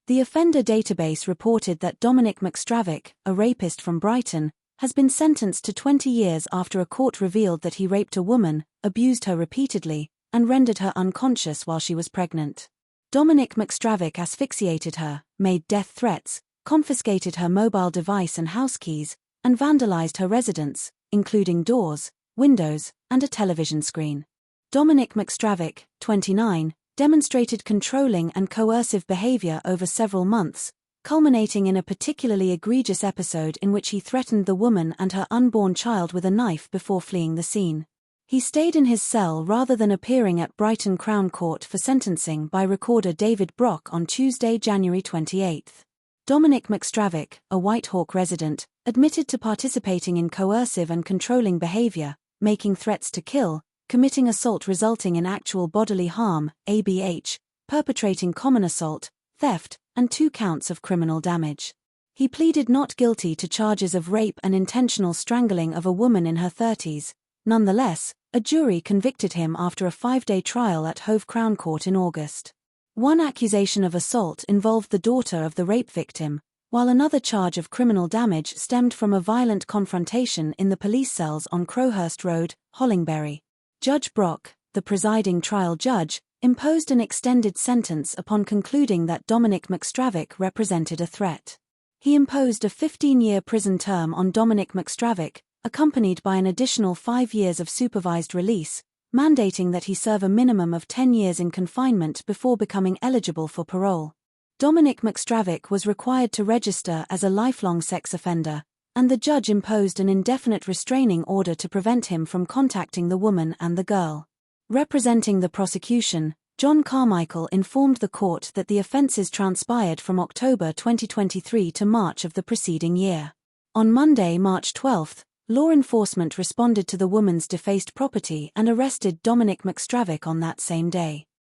The offender database reported that Dominic McStravick, a rapist from Brighton, has been sentenced to 20 years after a court revealed that he raped a woman, abused her repeatedly, and rendered her unconscious while she was pregnant. Dominic McStravick asphyxiated her, made death threats, confiscated her mobile device and house keys, and vandalised her residence, including doors, windows, and a television screen. Dominic McStravick, 29, demonstrated controlling and coercive behaviour over several months, culminating in a particularly egregious episode in which he threatened the woman and her unborn child with a knife before fleeing the scene. He stayed in his cell rather than appearing at Brighton Crown Court for sentencing by recorder David Brock on Tuesday, January 28. Dominic McStravick, a Whitehawk resident, admitted to participating in coercive and controlling behaviour, making threats to kill, committing assault resulting in actual bodily harm, ABH, perpetrating common assault, theft, and 2 counts of criminal damage. He pleaded not guilty to charges of rape and intentional strangling of a woman in her 30s. Nonetheless, a jury convicted him after a 5-day trial at Hove Crown Court in August. One accusation of assault involved the daughter of the rape victim, while another charge of criminal damage stemmed from a violent confrontation in the police cells on Crowhurst Road, Hollingbury. Judge Brock, the presiding trial judge, imposed an extended sentence upon concluding that Dominic McStravick represented a threat. He imposed a 15-year prison term on Dominic McStravick, accompanied by an additional 5 years of supervised release, mandating that he serve a minimum of 10 years in confinement before becoming eligible for parole. Dominic McStravick was required to register as a lifelong sex offender, and the judge imposed an indefinite restraining order to prevent him from contacting the woman and the girl. Representing the prosecution, John Carmichael informed the court that the offences transpired from October 2023 to March of the preceding year. On Monday, March 12, law enforcement responded to the woman's defaced property and arrested Dominic McStravick on that same day.